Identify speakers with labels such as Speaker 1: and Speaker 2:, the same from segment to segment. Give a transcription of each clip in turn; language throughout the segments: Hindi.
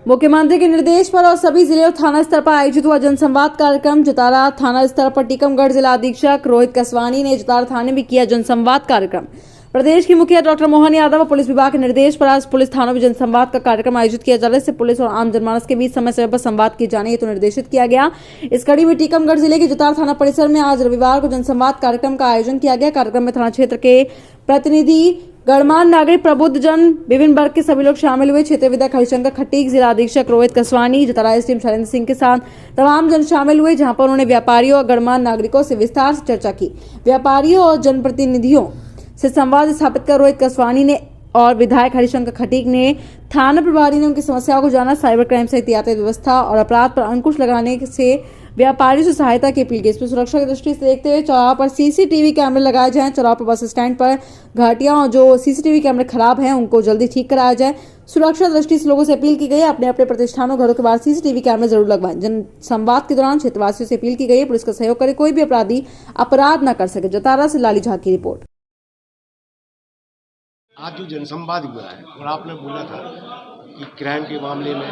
Speaker 1: मुख्यमंत्री के निर्देश पर और सभी जिले और थाना स्तर पर आयोजित हुआ जनसंवाद कार्यक्रम। जतारा थाना स्तर पर टीकमगढ़ जिला अधीक्षक रोहित कसवानी ने जतारा थाने में किया जनसंवाद कार्यक्रम। प्रदेश की मुखिया डॉक्टर मोहन यादव और पुलिस विभाग के निर्देश पर आज पुलिस थानों में जनसंवाद का कार्यक्रम आयोजित किया जा रहा है। इससे पुलिस और आम जनमानस के बीच समय समय पर संवाद किए जाने हेतु निर्देशित किया गया। इस कड़ी में टीकमगढ़ जिले के जतारा थाना परिसर में आज रविवार को जनसंवाद कार्यक्रम का आयोजन किया गया। कार्यक्रम में थाना क्षेत्र के प्रतिनिधि, गणमान्य नागरिक, प्रबुद्ध जन, विभिन्न वर्ग के सभी लोग शामिल हुए। क्षेत्रीय विधायक हरिशंकर खटीक, जिला अधीक्षक रोहित कसवानी, जतारा एसडीएम शैलेंद्र सिंह के साथ तमाम जन शामिल हुए, जहां पर उन्होंने व्यापारियों और गणमान्य नागरिकों से विस्तार से चर्चा की। व्यापारियों और जनप्रतिनिधियों से संवाद स्थापित कर रोहित कसवानी ने और विधायक हरिशंकर खटीक ने थाना प्रभारी ने उनकी समस्याओं को जाना। साइबर क्राइम सहित यातायात व्यवस्था और अपराध पर अंकुश लगाने से व्यापारियों से सहायता की अपील की। इसमें सुरक्षा की दृष्टि से देखते हुए चौराहों पर सीसीटीवी कैमरे लगाए जाएं। चौराहों पर, बस स्टैंड पर घाटियां और जो सीसीटीवी कैमरे खराब हैं उनको जल्दी ठीक कराया जाए। सुरक्षा दृष्टि से लोगों से अपील की गई है, अपने अपने प्रतिष्ठानों, घरों के बाहर सीसीटीवी कैमरे जरूर लगवाएं। जन संवाद के दौरान क्षेत्रवासियों से अपील की गई है पुलिस का सहयोग करे, कोई भी अपराधी अपराध न कर सके। जतारा से लाली झा की रिपोर्ट।
Speaker 2: आज जो जनसंवाद हुआ है और आपने बोला था कि क्राइम के मामले में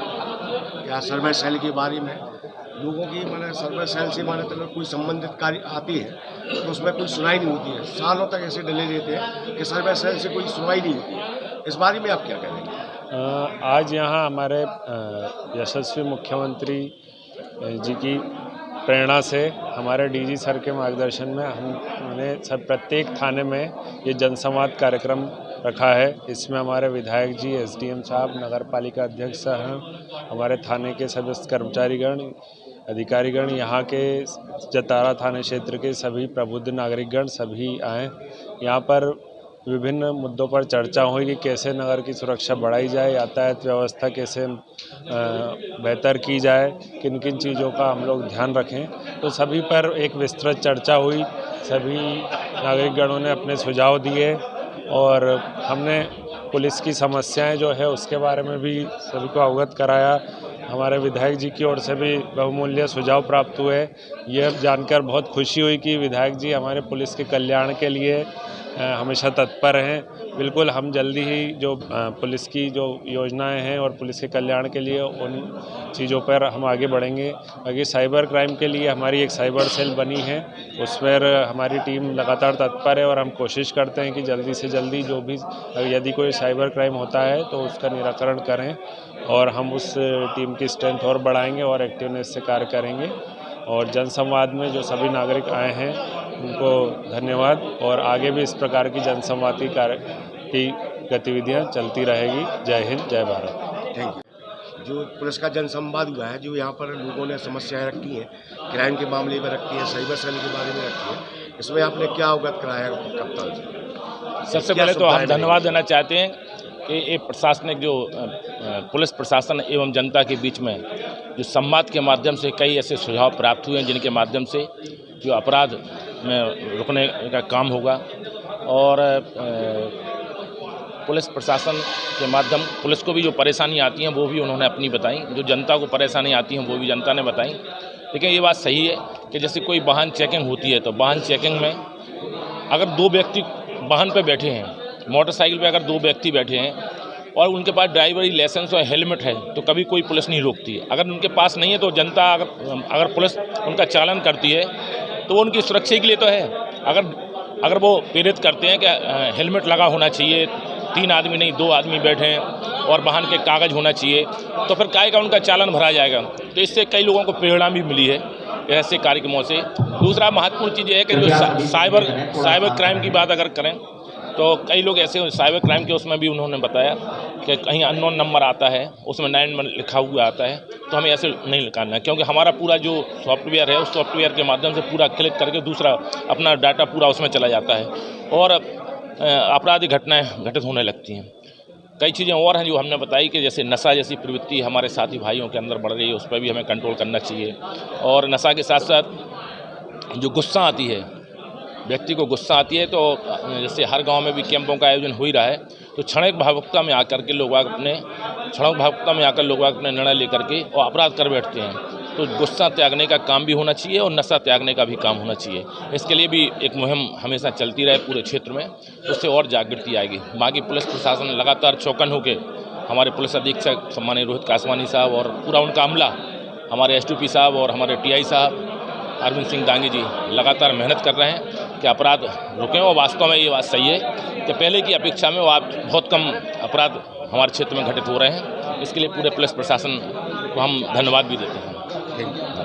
Speaker 2: या सर्वे सेल के बारे में लोगों की माने सर्वे सेल से माने तो कोई संबंधित कार्य आती है तो उसमें कोई सुनाई नहीं होती है। सालों तक ऐसे डले रहते हैं कि सर्वे सेल से कोई सुनवाई नहीं होती है। इस बारे में आप क्या कहेंगे?
Speaker 3: आज यहाँ हमारे यशस्वी मुख्यमंत्री जी की प्रेरणा से हमारे डीजी सर के मार्गदर्शन में हमने सब प्रत्येक थाने में ये जनसंवाद कार्यक्रम रखा है। इसमें हमारे विधायक जी, एसडीएम साहब, नगर पालिका अध्यक्ष साहब, हमारे थाने के सदस्य कर्मचारीगण, अधिकारीगण, यहाँ के जतारा थाना क्षेत्र के सभी प्रबुद्ध नागरिकगण सभी आए। यहाँ पर विभिन्न मुद्दों पर चर्चा हुई कि कैसे नगर की सुरक्षा बढ़ाई जाए, यातायात व्यवस्था कैसे बेहतर की जाए, किन किन चीज़ों का हम लोग ध्यान रखें। तो सभी पर एक विस्तृत चर्चा हुई। सभी नागरिकगणों ने अपने सुझाव दिए और हमने पुलिस की समस्याएं जो है उसके बारे में भी सभी को अवगत कराया। हमारे विधायक जी की ओर से भी बहुमूल्य सुझाव प्राप्त हुए। यह जानकर बहुत खुशी हुई कि विधायक जी हमारे पुलिस के कल्याण के लिए हमेशा तत्पर हैं। बिल्कुल हम जल्दी ही जो पुलिस की जो योजनाएं हैं और पुलिस के कल्याण के लिए उन चीज़ों पर हम आगे बढ़ेंगे। बाकी साइबर क्राइम के लिए हमारी एक साइबर सेल बनी है, उस पर हमारी टीम लगातार तत्पर है और हम कोशिश करते हैं कि जल्दी से जल्दी जो भी यदि कोई साइबर क्राइम होता है तो उसका निराकरण करें और हम उस टीम की स्ट्रेंथ और बढ़ाएंगे और एक्टिवनेस से कार्य करेंगे। और जनसंवाद में जो सभी नागरिक आए हैं उनको धन्यवाद और आगे भी इस प्रकार की जनसंवाद की गतिविधियां चलती रहेगी। जय हिंद, जय भारत।
Speaker 2: Thank you. जो पुलिस का जनसंवाद हुआ है, जो यहाँ पर लोगों ने समस्याएं रखी हैं, क्राइम के मामले में रखी है, साइबर सेल के बारे में रखी है, इसमें आपने क्या अवगत कराया कप्तान जी?
Speaker 4: सबसे पहले तो हम धन्यवाद देना चाहते हैं कि ये प्रशासनिक जो पुलिस प्रशासन एवं जनता के बीच में जो संवाद के माध्यम से कई ऐसे सुझाव प्राप्त हुए हैं जिनके माध्यम से जो अपराध में रुकने का काम होगा। और पुलिस प्रशासन के माध्यम पुलिस को भी जो परेशानी आती हैं वो भी उन्होंने अपनी बताई, जो जनता को परेशानी आती हैं वो भी जनता ने बताई। लेकिन ये बात सही है कि जैसे कोई वाहन चेकिंग होती है तो वाहन चेकिंग में अगर दो व्यक्ति वाहन पर बैठे हैं, मोटरसाइकिल पे अगर दो व्यक्ति बैठे हैं और उनके पास ड्राइवरी लाइसेंस और हेलमेट है तो कभी कोई पुलिस नहीं रोकती है। अगर उनके पास नहीं है तो जनता अगर पुलिस उनका चालन करती है तो वो उनकी सुरक्षा के लिए तो है। अगर वो प्रेरित करते हैं कि हेलमेट लगा होना चाहिए, 3 आदमी नहीं 2 आदमी बैठे हैं और वाहन के कागज़ होना चाहिए, तो फिर काय का उनका चालन भरा जाएगा। तो इससे कई लोगों को प्रेरणा भी मिली है ऐसे कार्यक्रमों से। दूसरा महत्वपूर्ण चीज़ ये है कि जो साइबर क्राइम की बात अगर करें तो कई लोग ऐसे साइबर क्राइम के उसमें भी उन्होंने बताया कि कहीं अननोन नंबर आता है, उसमें 9 लिखा हुआ आता है, तो हमें ऐसे नहीं निकालना है, क्योंकि हमारा पूरा जो सॉफ्टवेयर है उस सॉफ्टवेयर के माध्यम से पूरा क्लिक करके दूसरा अपना डाटा पूरा उसमें चला जाता है और आपराधिक घटनाएं घटित होने लगती हैं। कई चीज़ें और हैं जो हमने बताई कि जैसे नशा जैसी प्रवृत्ति हमारे साथी भाइयों के अंदर बढ़ रही है, उस पर भी हमें कंट्रोल करना चाहिए। और नशा के साथ साथ जो गुस्सा आती है, व्यक्ति को गुस्सा आती है, तो जैसे हर गांव में भी कैंपों का आयोजन हो ही रहा है, तो क्षणिक भावुकता में आकर के लोग अपने निर्णय लेकर के और अपराध कर बैठते हैं। तो गुस्सा त्यागने का काम भी होना चाहिए और नशा त्यागने का भी काम होना चाहिए। इसके लिए भी एक मुहिम हमेशा चलती रहे पूरे क्षेत्र में, उससे और जागृति आएगी। बाकी पुलिस प्रशासन लगातार चौकन होकर, हमारे पुलिस अधीक्षक सम्मानीय रोहित कासवानी साहब और पूरा उनका अमला, हमारे एसडीपी साहब और हमारे टीआई साहब अरविंद सिंह दांगी जी लगातार मेहनत कर रहे हैं कि अपराध रुकें। और वास्तव में ये बात सही है कि पहले की अपेक्षा में बहुत कम अपराध हमारे क्षेत्र में घटित हो रहे हैं। इसके लिए पूरे पुलिस प्रशासन को हम धन्यवाद भी देते हैं।
Speaker 2: Thank you.